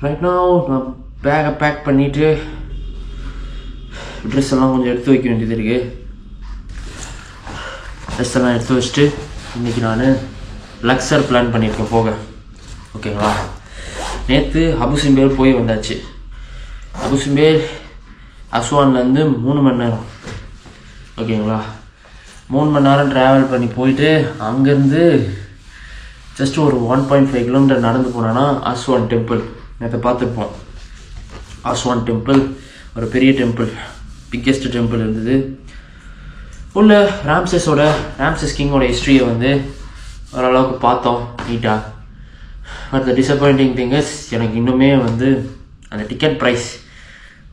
Right now நான் பேக்கை back பண்ணிவிட்டு ட்ரெஸ் எல்லாம் கொஞ்சம் எடுத்து வைக்க வேண்டியது இருக்குது. ட்ரெஸ் எல்லாம் எடுத்து வச்சுட்டு இன்றைக்கி நான் லக்ஸர் பிளான் பண்ணியிருக்கேன் போக. ஓகேங்களா, நேற்று அபுசிம்பேல் போய் வந்தாச்சு. அபுசிம்பேல் அஸ்வான்லேருந்து 3 மணி நேரம். ஓகேங்களா, 3 மணி நேரம் ட்ராவல் பண்ணி போயிட்டு அங்கேருந்து ஜஸ்ட் ஒரு 1.5 கிலோமீட்டர் நடந்து போனோன்னா அஸ்வான் டெம்பிள் நேற்று பார்த்துருப்போம். அஸ்வான் டெம்பிள் ஒரு பெரிய டெம்பிள், பிக்கெஸ்ட் டெம்பிள் இருந்தது. உள்ள ராம்சஸ் கிங்கோட ஹிஸ்ட்ரியை வந்து ஓரளவுக்கு பார்த்தோம் நீட்டாக. But the disappointing thing is எனக்கு இன்னுமே வந்து அந்த டிக்கெட் ப்ரைஸ்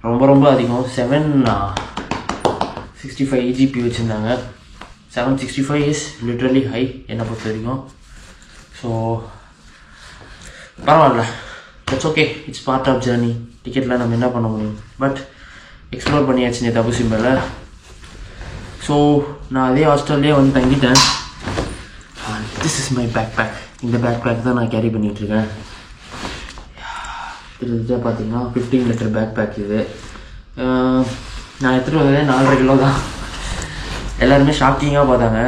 ரொம்ப அதிகம். 765 EGP வச்சுருந்தாங்க. 765 இஸ் லிட்ரலி ஹை என்னை பொறுத்த வரைக்கும். ஸோ பரவாயில்ல, it's okay, it's part of journey. டிக்கெட்டில் நம்ம என்ன பண்ண முடியும், பட் எக்ஸ்ப்ளோர் பண்ணியாச்சு நேற்று அபுசிம்பேல. ஸோ நான் அதே ஹாஸ்டல்லே வந்து தங்கிட்டேன். This is my bag. இந்த பேக் தான் நான் கேரி பண்ணிகிட்ருக்கேன். கிட்டத்தட்ட பார்த்தீங்கன்னா 15 லிட்டர் பேக் இது. நான் எடுத்துகிட்டு வந்ததே 4.5 கிலோ தான். எல்லாருமே ஷாக்கிங்காக பார்த்தாங்க.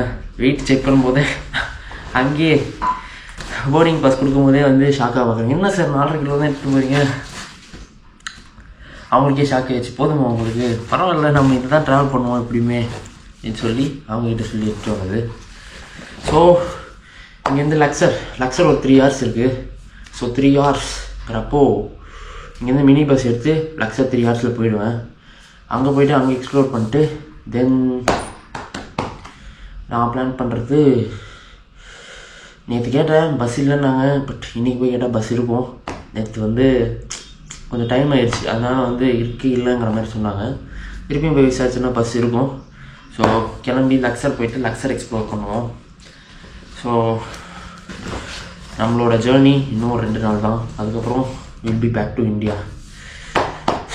வெயிட் செக் பண்ணும்போதே அங்கேயே போர்டிங் பாஸ் கொடுக்கும்போதே வந்து ஷாக்காக பார்க்குறேன். என்ன சார் 4.5 கிலோ தான் எடுத்துகிட்டு போகிறீங்க? அவங்களுக்கே ஷாக் ஆகிடுச்சு. போதுமா அவங்களுக்கு, பரவாயில்ல நம்ம இதை தான் ட்ராவல் பண்ணுவோம் எப்படியுமே அப்படின்னு சொல்லி அவங்ககிட்ட சொல்லி எடுத்துகிட்டு வந்தது. ஸோ இங்கேருந்து லக்ஸர் ஒரு 3 hours இருக்குது. ஸோ 3 hours-ங்கிறப்போ இங்கேருந்து மினி பஸ் எடுத்து லக்ஸர் 3 hours போயிடுவேன். அங்கே போய்ட்டு அங்கே எக்ஸ்ப்ளோர் பண்ணிட்டு தென் நான் பிளான் பண்ணுறது, நேற்று கேட்டேன் பஸ் இல்லைன்னாங்க. பட் இன்றைக்கி போய் கேட்டால் பஸ் இருக்கும். நேற்று வந்து கொஞ்சம் டைம் ஆயிடுச்சு, அதனால் வந்து இல்லைங்கிற மாதிரி சொன்னாங்க. திருப்பியும் போய் விசாரிச்சுன்னா பஸ் இருக்கும். ஸோ கிளம்பி லக்ஸர் போயிட்டு லக்ஸர் எக்ஸ்ப்ளோர் பண்ணுவோம். ஸோ நம்மளோட ஜேர்னி இன்னும் 2 நாள் தான். அதுக்கப்புறம் will be back to India.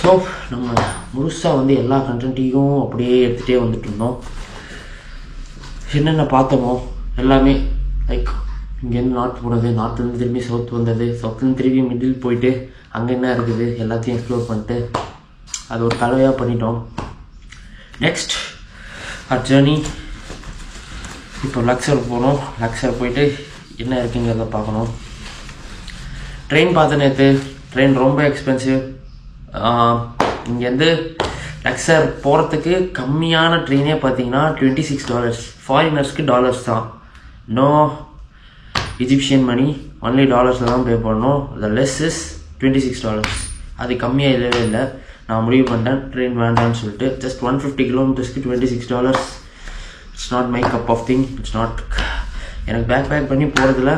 So நம்ம முழுசாக வந்து எல்லா கண்டென்ட்டையும் அப்படியே எடுத்துகிட்டே வந்துட்டு இருந்தோம். என்னென்ன பார்த்தோமோ எல்லாமே, லைக் இங்கேருந்து நார்த் போனது, நார்த்லேருந்து திரும்பி சவுத் வந்தது, சவுத்லேருந்து திரும்பி மிடில் போயிட்டு அங்கே என்ன இருக்குது எல்லாத்தையும் எக்ஸ்ப்ளோர் பண்ணிட்டு அது ஒரு கலவையாக பண்ணிட்டோம். நெக்ஸ்ட் ஆர் ஜேர்னி இப்போ லக்ஸர் போகணும். லக்ஸர் போயிட்டு என்ன இருக்குங்கிறத பார்க்கணும். ட்ரெயின் பார்த்தேன் நேற்று. ட்ரெயின் ரொம்ப எக்ஸ்பென்சிவ். இங்கேருந்து லக்ஸர் போகிறதுக்கு கம்மியான ட்ரெயினே பார்த்தீங்கன்னா $26. ஃபாரினர்ஸ்க்கு டாலர்ஸ் தான், நோ இஜிப்ஷியன் மணி, ஒன்லி டாலர்ஸில் தான் பே பண்ணணும். த லெஸ் இஸ் $26. அது கம்மியாக இல்லவே இல்லை. நான் முடிவு பண்ணிட்டேன் ட்ரெயின் வேண்டான்னு சொல்லிட்டு. ஜஸ்ட் 150 கிலோமீட்டர்ஸ்க்கு $26. It's not my cup of thing. It's not எனக்கு பேக் பண்ணி போகிறதுல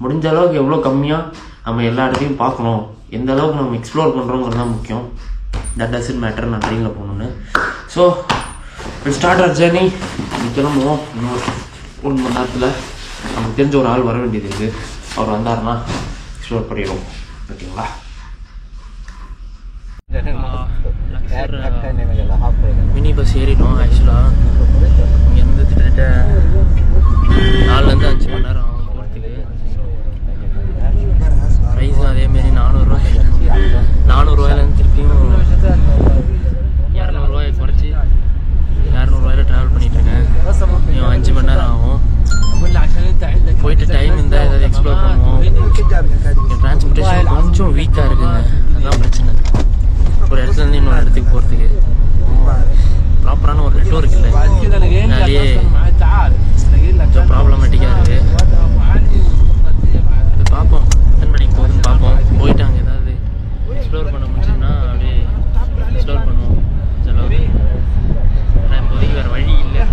முடிஞ்ச அளவுக்கு எவ்வளோ கம்மியாக நம்ம எல்லா இடத்தையும் பார்க்கணும், எந்த அளவுக்கு நம்ம எக்ஸ்ப்ளோர் பண்ணுறோங்கிறது தான் முக்கியம். தட் டசன்ட் மேட்டர் நான் ட்ரெயினில் போகணுன்னு. So will start our journey. கிளம்புவோம். இன்னும் 1 மணி நேரத்தில் நமக்கு தெரிஞ்ச ஒரு ஆள் வர வேண்டியது இருக்குது. அவர் வந்தாருன்னா எக்ஸ்ப்ளோர் பண்ணிடுவோம். ஓகேங்களா, மினி பஸ் ஏறிட்டோம். ஆக்சுவலாக இங்கேருந்து கிட்டத்தட்ட 4லேருந்து 5 மணி நேரம் ஆகும் போகிறதுக்கு. ப்ரைஸும் அதேமாரி 400 திருப்பியும் 200 குறைச்சி 200 ட்ராவல் பண்ணிகிட்ருக்கேன். இன்னும் 5 மணி நேரம் ஆகும். போயிட்டு டைம் இருந்தால் ஏதாவது எக்ஸ்ப்ளோர் பண்ணுவோம். டிரான்ஸ்போர்ட்டேஷன் கொஞ்சம் வீக்காக இருக்குங்க, அதுதான் பிரச்சனை. ஒரு இடத்துலேருந்து இன்னொரு இடத்துக்கு போகிறதுக்கு ப்ராப்பரான ஒரு நெட்வொர்க் இல்லை. அதனாலேயே கொஞ்சம் ப்ராப்ளமேட்டிக்காக இருக்குது. அது பார்ப்போம், எத்தனை மணிக்கு போகுதுன்னு பார்ப்போம். போயிட்டு அங்கே ஏதாவது எக்ஸ்ப்ளோர் பண்ண முடிச்சுன்னா அப்படியே எக்ஸ்ப்ளோர் பண்ணுவோம். செலவு ஆனால் இப்போதைக்கு வேறு வழி இல்லை.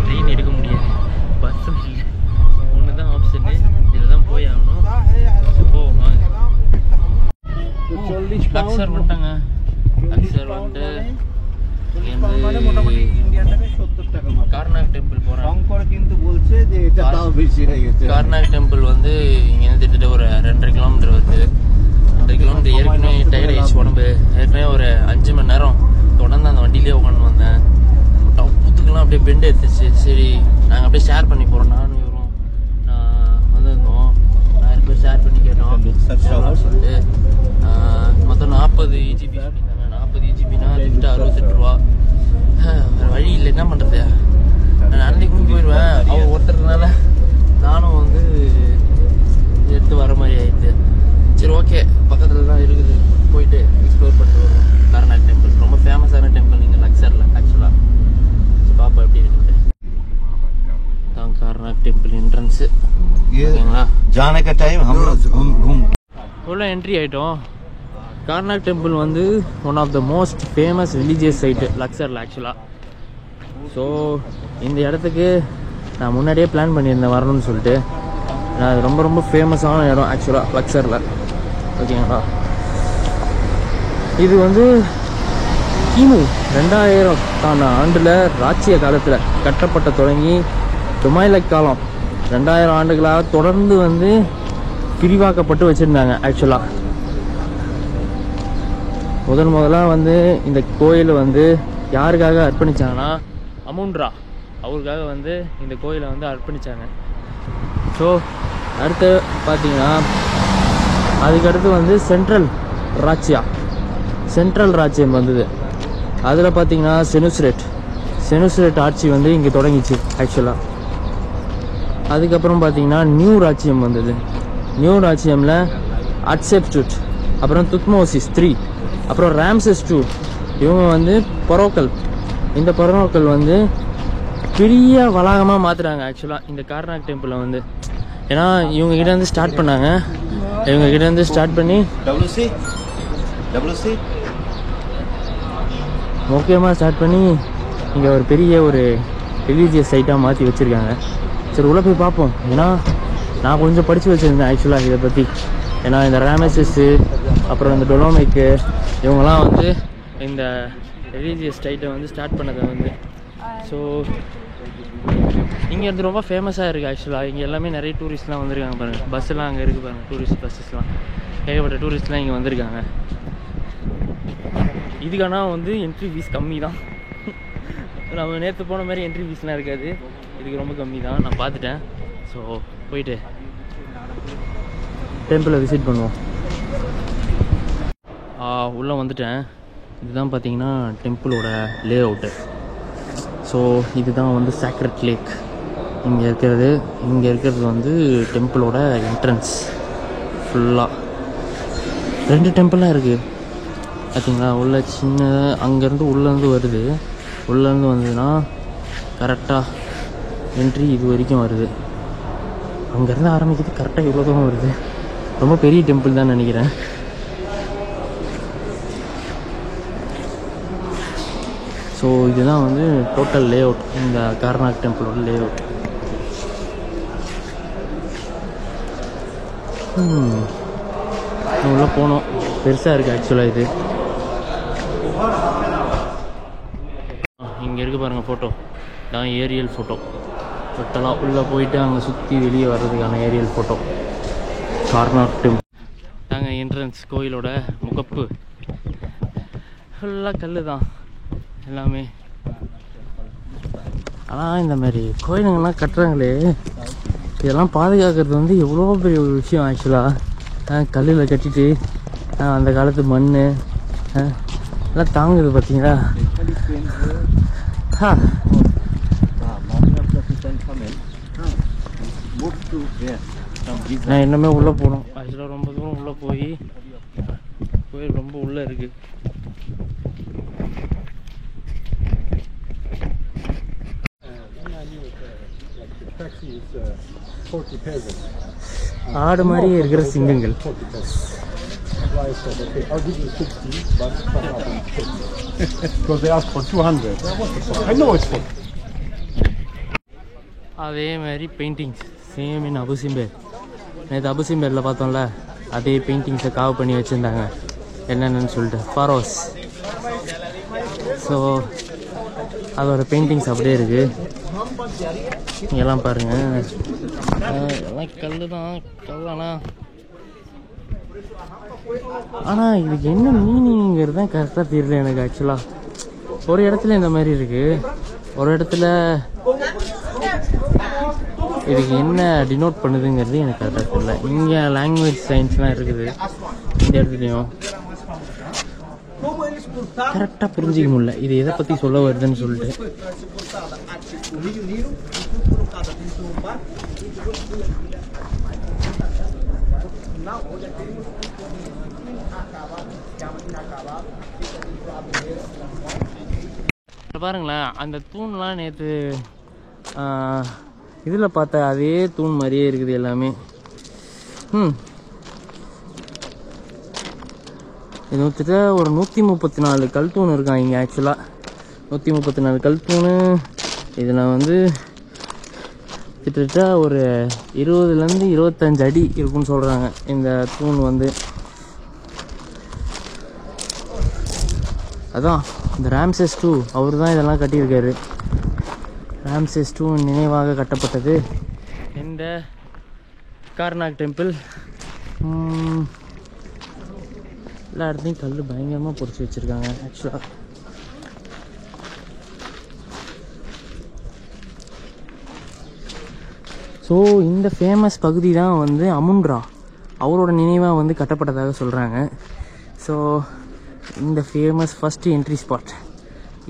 ட்ரெயின் எடுக்க முடியாது, பஸ்ஸும் இல்லை. ஒன்று தான் ஆப்ஷனு, இதில் தான் போய் ஆகணும். போவோம் வாங்க. லக்ஸர் வந்துட்டாங்க. லக்ஸர் வந்துட்டு কারনাক টেম্পল போறேன். রংপুর কিন্তু বলছে যে এটা দাও বেশি হয়ে গেছে. কারনাক টেম্পল வந்து இங்க இருந்து ஒரு 2.5 கிலோமீட்டர் வருது. 2 கிலோமீட்டர் ஏற்கனவே டயர்ட் ஆயிடுச்சு உடம்பு. ஏற்கனவே ஒரு 5 மணி நேரம் தொடர்ந்து அந்த வண்டியிலே உட்காந்து வந்தேன். புத்துக்கெல்லாம் அப்படியே பெண்ட் எடுத்துச்சு. சரி நாங்கள் அப்படியே ஷேர் பண்ணி போகிறோம். நானும் இவரும் வந்திருந்தோம். நான் பேர் ஷேர் பண்ணி கேட்டோம் சொல்லிட்டு. மொத்தம் 40 EGB அப்படின்னாங்க. 40 EGBனா கிட்ட 68 ரூபா. வேறு வழி இல்லை, என்ன பண்ணுறது? நான் அன்னைக்கு கூட போயிடுவேன். அவன் ஒருத்தர்னால நானும் வந்து எடுத்து வர மாதிரி ஆயிடுது. சரி, ஓகே, பக்கத்தில் தான் இருக்குது, போயிட்டு எக்ஸ்ப்ளோர் பண்ணிட்டு வருவோம். கார்னாக் டெம்பிள் ரொம்ப ஃபேமஸான டெம்பிள் இங்கே லக்ஸரில் ஆக்சுவலாக. பாப்பா எப்படி இருக்குது தான் கார்னாக் டெம்பிள் என்ட்ரன்ஸு. ஓகேங்களா, जाने का टाइम हम உள்ள என்ட்ரி ஆகிட்டோம். கார்னாக் டெம்பிள் வந்து one of the most famous religious site லக்ஸரில் ஆக்சுவலாக. ஸோ இந்த இடத்துக்கு நான் முன்னாடியே பிளான் பண்ணியிருந்தேன் வரணும்னு சொல்லிட்டு. அது ரொம்ப ரொம்ப ஃபேமஸான இடம் ஆக்சுவலாக லக்ஸரில். ஓகேங்களா, இது வந்து கிமு 2000 ஆண்டில் ராச்சிய காலத்தில் கட்டப்பட்ட தொடங்கி துமைலக் காலம் 2000 ஆண்டுகளாக தொடர்ந்து வந்து பிரிவாக்கப்பட்டு வச்சுருந்தாங்க ஆக்சுவலாக. முதலாக வந்து இந்த கோயில் வந்து யாருக்காக அர்ப்பணித்தாங்கன்னா அமுன்ரா அவருக்காக வந்து இந்த கோயிலை வந்து அர்ப்பணித்தாங்க. ஸோ அடுத்து பார்த்தீங்கன்னா அதுக்கடுத்து வந்து சென்ட்ரல் ராச்சியம் வந்தது. அதில் பார்த்தீங்கன்னா செனுஸ்ரெட் ஆட்சி வந்து இங்கே தொடங்கிச்சு ஆக்சுவலாக. அதுக்கப்புறம் பார்த்தீங்கன்னா நியூ ராச்சியம் வந்தது. நியூ ராச்சியமில் அட்செப்டுட், அப்புறம் துத்மோசிஸ் III, அப்புறம் ராம்சஸ் II. இவங்க வந்து இந்த பரோக்கல் வந்து பெரிய வளாகமாக மாற்றுறாங்க ஆக்சுவலாக இந்த கார்னாக் டெம்பிளை வந்து. ஏன்னா இவங்க கிட்டேருந்து ஸ்டார்ட் பண்ணாங்க. இவங்க கிட்டேருந்து ஸ்டார்ட் பண்ணி முக்கியமாக ஸ்டார்ட் பண்ணி இங்கே ஒரு பெரிய ஒரு ரிலீஜியஸ் சைட்டாக மாற்றி வச்சுருக்காங்க. சரி, உள்ளே போய் பார்ப்போம். ஏன்னா நான் கொஞ்சம் படித்து வச்சுருந்தேன் ஆக்சுவலாக இதை பற்றி. ஏன்னா இந்த ராமசஸ்ஸு அப்புறம் இந்த டொலோமைக்கு இவங்கெல்லாம் வந்து இந்த ரிலீஜியஸ் சைட்டை வந்து ஸ்டார்ட் பண்ணதை வந்து. ஸோ இங்கே வந்து ரொம்ப ஃபேமஸாக இருக்குது ஆக்சுவலாக. இங்கே எல்லாமே நிறைய டூரிஸ்ட்லாம் வந்திருக்காங்க பாருங்கள். பஸ்ஸெல்லாம் அங்கே இருக்குது பாருங்கள், டூரிஸ்ட் பஸ்ஸஸ்லாம். ஏகப்பட்ட டூரிஸ்ட்லாம் இங்கே வந்திருக்காங்க. இதுக்கான வந்து என்ட்ரி ஃபீஸ் கம்மி தான். நம்ம நேற்று போன மாதிரி என்ட்ரி ஃபீஸ்லாம் இருக்காது, இதுக்கு ரொம்ப கம்மி தான். நான் பார்த்துட்டேன். ஸோ போயிட்டு டெம்பிளை விசிட் பண்ணுவோம். உள்ளே வந்துட்டேன். இதுதான் பார்த்தீங்கன்னா டெம்பிளோட லே அவுட்டு. ஸோ இதுதான் வந்து சாக்ரெட் லேக் இங்கே இருக்கிறது வந்து டெம்பிளோட என்ட்ரன்ஸ். ஃபுல்லாக 2 டெம்பிளாக இருக்குது பார்த்தீங்களா. உள்ள சின்ன அங்கேருந்து உள்ளேருந்து வருது. உள்ளேருந்து வந்ததுன்னா கரெக்டாக என்ட்ரி இது வரைக்கும் வருது. அங்கேருந்து ஆரம்பிக்கிறது கரெக்டாக இவ்வளோ தூரம் வருது. ரொம்ப பெரிய டெம்பிள் தான் நினைக்கிறேன். ஸோ இதுதான் வந்து டோட்டல் லே அவுட், இந்த கார்னாக் டெம்பிளோட லே அவுட். உள்ளே போனோம், பெருசாக இருக்குது ஆக்சுவலாக. இது இங்கே இருக்குது பாருங்கள் ஃபோட்டோ, தான் ஏரியல் ஃபோட்டோ. டோட்டலாக உள்ளே போயிட்டு அங்கே சுற்றி வெளியே வர்றதுக்கான ஏரியல் ஃபோட்டோ. கார்னாக் டெம்பிள் தாங்க என்ட்ரன்ஸ். கோயிலோட முகப்பு ஃபுல்லாக கல் தான் எல்லாமே. ஆனால் இந்த மாதிரி கோயிலுங்கள்லாம் கட்டுறாங்களே, இதெல்லாம் பாதுகாக்கிறது வந்து எவ்வளோ பெரிய ஒரு விஷயம் ஆக்சுவலாக. கல்லில் கட்டிட்டு அந்த காலத்து மண் எல்லாம் தாங்குது பார்த்தீங்களா. நான் இன்னுமே உள்ளே போகணும் ஆக்சுவலாக. ரொம்ப தூரம் உள்ளே போய் கோயில் ரொம்ப உள்ளே இருக்குது. ஆடு மாதிரி இருக்கிற சிங்கங்கள். அதே மாதிரி பெயிண்டிங்ஸ் சேம் இன் அபுசிம்பேர். நேற்று அபுசிம்பேரில் பார்த்தோம்ல, அதே பெயிண்டிங்ஸை காவ் பண்ணி வச்சுருந்தாங்க என்னென்னு சொல்லிட்டு ஃபாரோஸ். ஸோ அதோட பெயிண்டிங்ஸ் அப்படியே இருக்குது. இங்கெல்லாம் பாருங்கள், எல்லாம் கல் தான். ஆனால் இதுக்கு என்ன மீனிங்கிறது தான் கரெக்டாக தெரியல எனக்கு ஆக்சுவலாக. ஒரு இடத்துல இந்த மாதிரி இருக்குது, ஒரு இடத்துல இதுக்கு என்ன டினோட் பண்ணுதுங்கிறது எனக்கு கரெக்டாக தெரியல. இங்கே லாங்குவேஜ் சயின்ஸ்லாம் இருக்குது, இந்த இடத்துலையும் கரெக்டாக புரிஞ்சிக்க முடியல இது எதை பற்றி சொல்ல வருதுன்னு சொல்லிட்டு. பாருங்களேன், அந்த தூண்லாம் நேற்று இதில் பார்த்தா அதே தூண் மாதிரியே இருக்குது எல்லாமே. இது கிட்டத்தட்ட ஒரு 134 கல் தூண் இருக்கான் இங்கே. ஆக்சுவலாக 134 கல் தூண். இதில் வந்து கிட்டத்தட்ட ஒரு 20லேருந்து 25 அடி இருக்குன்னு சொல்கிறாங்க இந்த தூண் வந்து. அதான் இந்த ராம்சேஸ் II அவர் தான் இதெல்லாம் கட்டியிருக்காரு. ராம்சேஸ் II நினைவாக கட்டப்பட்டது இந்த கார்னாக் டெம்பிள். எல்லா இடத்துலையும் கல் பயங்கரமாக பொறிச்சு வச்சுருக்காங்க ஆக்சுவலாக. ஸோ இந்த ஃபேமஸ் பகுதி தான் வந்து அமுன்ரா அவரோட நினைவாக வந்து கட்டப்பட்டதாக சொல்கிறாங்க. ஸோ இந்த ஃபேமஸ் ஃபஸ்ட்டு என்ட்ரி ஸ்பாட்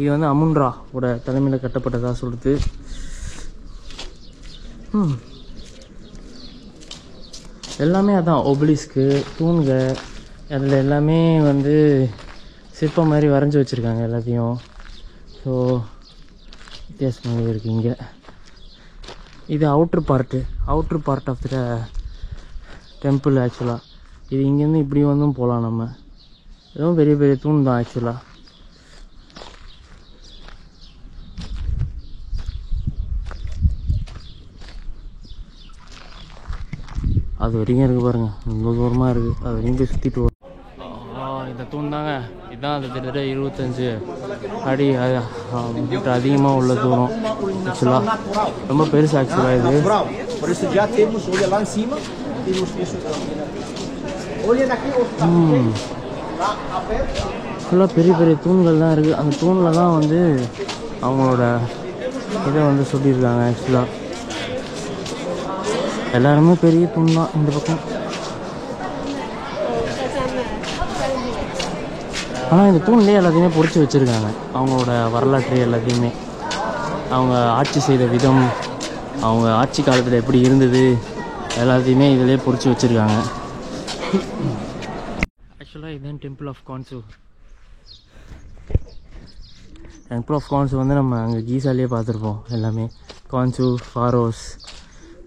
இது வந்து அமுன்ராவோட தலைமையில் கட்டப்பட்டதாக சொல்லுது. எல்லாமே அதான் ஒபலிஸ்க்கு தூண்க அதில் எல்லாமே வந்து சிற்பம் மாதிரி வரைஞ்சி வச்சுருக்காங்க எல்லாத்தையும். ஸோ வித்தியாசமாக இருக்குது இங்கே. இது அவுட்ரு பார்ட் ஆஃப் த டெம்பிள் ஆக்சுவலாக. இது இங்கேருந்து இப்படி வந்தும் போகலாம் நம்ம. இதுவும் பெரிய பெரிய தூண் தான் ஆக்சுவலாக. அது வரைக்கும் இருக்குது பாருங்கள், ரொம்ப தூரமாக இருக்குது. அது வரைக்கும் போய் சுற்றிட்டு வரும். இந்த தூண் தாங்க, இதுதான் அது கிட்டத்தட்ட 25 அடி அதிகமாக உள்ள தூரம் ஆக்சுவலாக. ரொம்ப பெருசு ஆக்சுவலாக இது. ஃபுல்லாக பெரிய பெரிய தூண்கள் தான் இருக்குது. அந்த தூணில் தான் வந்து அவங்களோட இதை வந்து சொல்லியிருக்காங்க ஆக்சுவலாக. எல்லாருமே பெரிய தூண் தான் இந்த பக்கம். ஆனால் இந்த தூண்லேயே எல்லாத்தையுமே பொறிச்சு வச்சுருக்காங்க. அவங்களோட வரலாற்று எல்லாத்தையுமே, அவங்க ஆட்சி செய்த விதம், அவங்க ஆட்சி காலத்தில் எப்படி இருந்தது எல்லாத்தையுமே இதிலே பொறிச்சு வச்சுருக்காங்க. ஆக்சுவலாக இதுதான் டெம்பிள் ஆஃப் கான்சு. டெம்பிள் ஆஃப் கான்சு வந்து நம்ம அங்கே கீசாலேயே பார்த்துருப்போம் எல்லாமே. கான்சு ஃபாரோஸ்,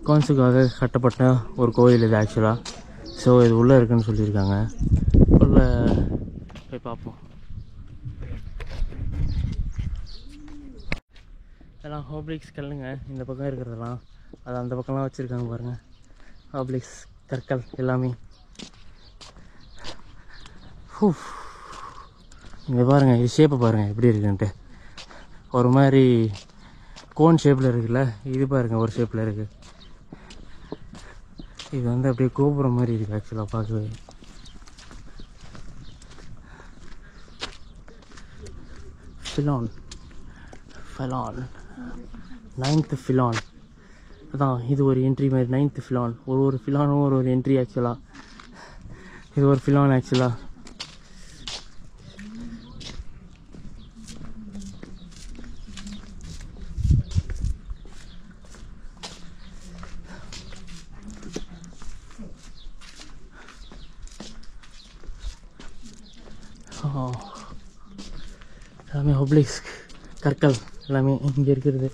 கான்சுக்காக கட்டப்பட்ட ஒரு கோயில் இது ஆக்சுவலாக. ஸோ இது உள்ளே இருக்குன்னு சொல்லியிருக்காங்க. உள்ளே போய் பார்ப்போம். இதெல்லாம் ஹோப்ளிக்ஸ் கல்லுங்க, இந்த பக்கம் இருக்கிறதெல்லாம். அது அந்த பக்கம்லாம் வச்சுருக்காங்க பாருங்கள், ஹோப்ளிக்ஸ் கற்கள் எல்லாமே. இங்கே பாருங்கள், இது ஷேப்பை பாருங்கள் எப்படி இருக்குன்ட்டு. ஒரு மாதிரி கோன் ஷேப்பில் இருக்குல்ல, இது பாருங்கள் ஒரு ஷேப்பில் இருக்குது. இது வந்து அப்படியே கோபுரம் மாதிரி இருக்குது ஆக்சுவலாக பார்க்கவே. ஃபிலான் 9th ஃபிலான் அதான். இது ஒரு என்ட்ரி மாதிரி 9th ஃபிலான். ஒரு ஃபிலானும் ஒரு என்ட்ரி ஆக்சுவலாக. இது ஒரு ஃபிலான் ஆக்சுவலாக. எல்லாமே ஹோப்ளிக்ஸ் கற்கள் எல்லாமே இங்கே இருக்கிறது.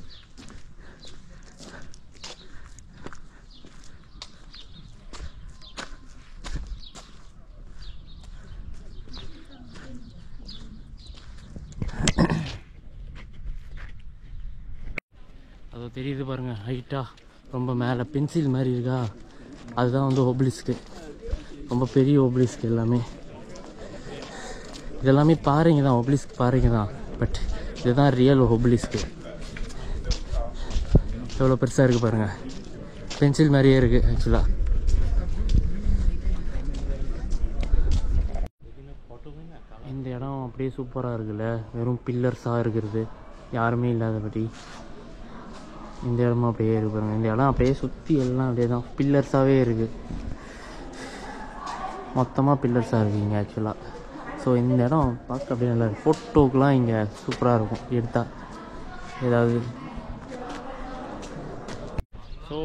அது தெரியுது பாருங்கள், ஹைட்டாக ரொம்ப மேலே பென்சில் மாதிரி இருக்கா, அதுதான் வந்து ஒபலிஸ்க்கு. ரொம்ப பெரிய ஒபலிஸ்க்கு எல்லாமே. இதெல்லாமே பாறைங்க தான், ஒபலிஸ்க் பாறைங்க தான். பட் இதுதான் ரியல் ஒபலிஸ்க்கு. எவ்வளோ பெருசாக இருக்குது பாருங்கள், பென்சில் மாதிரியே இருக்குது ஆக்சுவலாக. இந்த இடம் அப்படியே சூப்பராக இருக்குல்ல, வெறும் பில்லர்ஸாக இருக்கிறது, யாருமே இல்லாதபடி. இந்த இடமும் அப்படியே இருக்கு பாருங்க. இந்த இடம் அப்படியே சுற்றி எல்லாம் அப்படியே தான் பில்லர்ஸாகவே இருக்குது. மொத்தமாக பில்லர்ஸாக இருக்குது இங்கே ஆக்சுவலாக. ஸோ இந்த இடம் பார்க்க அப்படியே நல்லா இருக்குது. ஃபோட்டோக்கெலாம் இங்கே சூப்பராக இருக்கும் எடுத்தால் ஏதாவது. ஸோ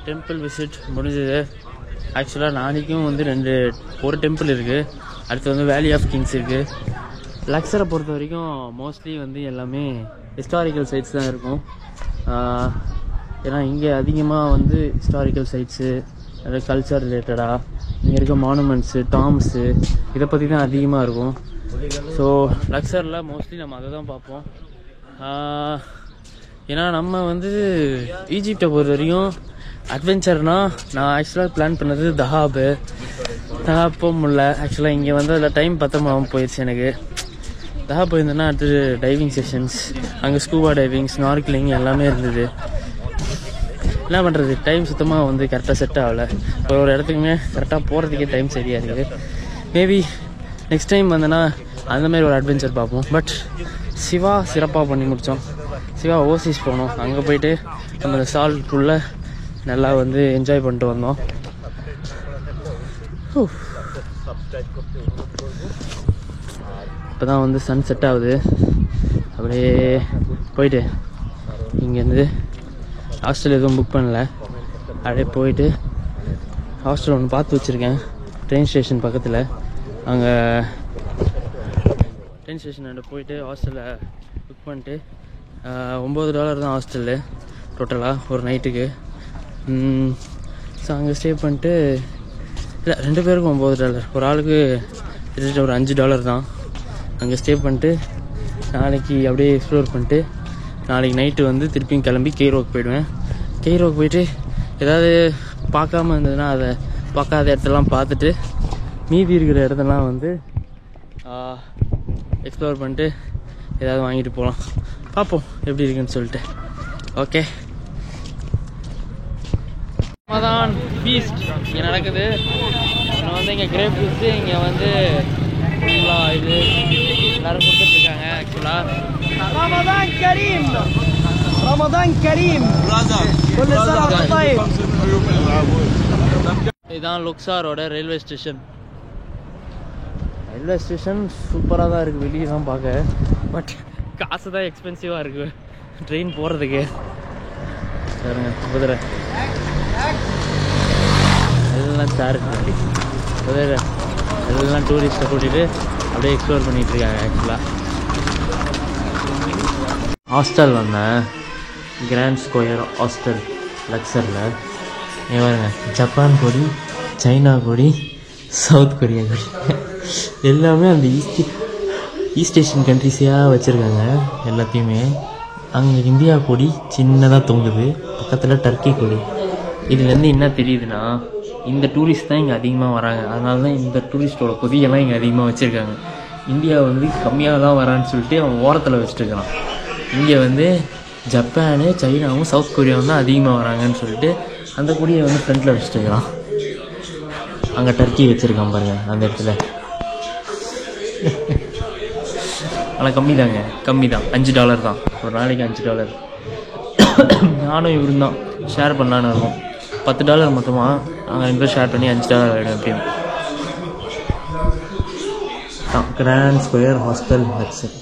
டெம்பிள் விசிட் முடிஞ்சது. ஆக்சுவலாக நாளைக்கும் வந்து ஒரு டெம்பிள் இருக்குது. அடுத்து வந்து வேலி ஆஃப் கிங்ஸ் இருக்குது. லக்ஸரை பொறுத்த வரைக்கும் மோஸ்ட்லி வந்து எல்லாமே ஹிஸ்டாரிக்கல் சைட்ஸ் தான் இருக்கும். ஏன்னா இங்கே அதிகமாக வந்து ஹிஸ்டாரிக்கல் சைட்ஸு, கல்ச்சர் ரிலேட்டடாக இங்கே இருக்க மானுமெண்ட்ஸு, டாம்ஸு இதை பற்றி தான் அதிகமாக இருக்கும். ஸோ லக்ஸரில் மோஸ்ட்லி நம்ம அதை தான் பார்ப்போம். ஏன்னா நம்ம வந்து ஈஜிப்டை பொறுத்த வரைக்கும் அட்வென்ச்சர்னால் நான் ஆக்சுவலாக பிளான் பண்ணது தஹாப் போக முடியல. ஆக்சுவலாக இங்கே வந்து அதில் டைம் பத்தமாக போயிடுச்சு எனக்கு. தஹாப் போயிருந்தேன்னா அடுத்து டைவிங் செஷன்ஸ், அங்கே ஸ்கூபா டைவிங், ஸ்னார்க்லிங் எல்லாமே இருந்தது. என்ன பண்ணுறது, டைம் சுத்தமாக வந்து கரெக்டாக செட் ஆகலை. ஒரு இடத்துக்குமே கரெக்டாக போகிறதுக்கே டைம் சரியாக இருக்குது. மேபி நெக்ஸ்ட் டைம் வந்தேன்னா அந்தமாதிரி ஒரு அட்வென்ச்சர் பார்ப்போம். பட் சிவா சிறப்பாக பண்ணி முடித்தோம். சிவா ஓசிஸ் போனோம். அங்கே போயிட்டு நம்ம சால்ட்குள்ளே நல்லா வந்து என்ஜாய் பண்ணிட்டு வந்தோம். இப்போ தான் வந்து சன் செட் ஆகுது. அப்படியே போயிட்டு இங்கேருந்து ஹாஸ்டல் எதுவும் புக் பண்ணல. அப்படியே போயிட்டு ஹாஸ்டல் ஒன்று பார்த்து வச்சுருக்கேன் ட்ரெயின் ஸ்டேஷன் பக்கத்தில். அங்கே ட்ரெயின் ஸ்டேஷன் போயிட்டு ஹாஸ்டலில் புக் பண்ணிட்டு $9 தான் ஹாஸ்டலு டோட்டலாக ஒரு நைட்டுக்கு. ஸோ அங்கே ஸ்டே பண்ணிட்டு இல்லை 2 பேருக்கும் $9, ஒரு ஆளுக்கு கிட்டத்தட்ட ஒரு $5 தான். அங்கே ஸ்டே பண்ணிட்டு நாளைக்கு அப்படியே எக்ஸ்ப்ளோர் பண்ணிட்டு நாளைக்கு நைட்டு வந்து திருப்பியும் கிளம்பி கெய்ரோக்கு போயிடுவேன். கெய்ரோக்கு போயிட்டு ஏதாவது பார்க்காம இருந்ததுன்னா அதை பார்க்காத இடத்தெல்லாம் பார்த்துட்டு மீதி இருக்கிற இடத்தெல்லாம் வந்து எக்ஸ்ப்ளோர் பண்ணிட்டு ஏதாவது வாங்கிட்டு போகலாம். பார்ப்போம் எப்படி இருக்குன்னு சொல்லிட்டு. ஓகே, ரமதான் ஃபீஸ்ட் இங்கே நடக்குது. இன்னும் வந்து இங்கே கிரேப் ஜூஸு இங்கே வந்து இது எல்லாரும் கொடுத்துட்ருக்காங்க. ஆக்சுவலாக ரமதான் கரீம், ரமதான் கரீம். இதுதான் லுக்ஸாரோட ரயில்வே ஸ்டேஷன். ரயில்வே ஸ்டேஷன் சூப்பராக தான் இருக்குது வெளியே தான் பார்க்க. பட் காசு தான் எக்ஸ்பென்சிவாக இருக்குது ட்ரெயின் போகிறதுக்கு. சரிங்க, குதிரை எல்லாம் சார் குதிரை எல்லாம் டூரிஸ்ட்டை கூட்டிகிட்டு அப்படியே எக்ஸ்ப்ளோர் பண்ணிகிட்ருக்காங்க. ஆக்சுவலாக ஹாஸ்டல் வந்தேன், கிராண்ட் ஸ்கொயர் ஹாஸ்டல் லக்ஸரில். பாருங்க, ஜப்பான் கொடி, சைனா கொடி, சவுத் கொரியா கொடி எல்லாமே அந்த ஈஸ்ட் ஏஷியன் கண்ட்ரிஸையாக வச்சுருக்காங்க எல்லாத்தையுமே. அங்கே இந்தியா கொடி சின்னதாக தொங்குது, பக்கத்தில் டர்க்கி கொடி. இதுலேருந்து என்ன தெரியுதுன்னா இந்த டூரிஸ்ட் தான் இங்கே அதிகமாக வராங்க. அதனால தான் இந்த டூரிஸ்ட்டோட கொடியெல்லாம் இங்கே அதிகமாக வச்சுருக்காங்க. இந்தியா வந்து கம்மியாக தான் வரான்னு சொல்லிட்டு அவன் ஓரத்தில் வச்சுட்டுருக்கான். இங்கே வந்து ஜப்பானு, சைனாவும், சவுத் கொரியாவும் தான் அதிகமாக வராங்கன்னு சொல்லிட்டு அந்த கொடியை வந்து ஃப்ரண்ட்டில் வச்சுட்டுருக்கான். அங்கே டர்க்கி வச்சுருக்கான் பாருங்கள் அந்த இடத்துல. ஆனால் கம்மி தாங்க, கம்மி தான், $5 தான் ஒரு நாளைக்கு $5. நானும் இவரும் தான் ஷேர் பண்ணலான்னு இருக்கோம். $10 மொத்தமாக நாங்கள் 2 பேர் ஷேர் பண்ணி $5 ஆகிடும் எப்பயும். Grand square hostel luxury.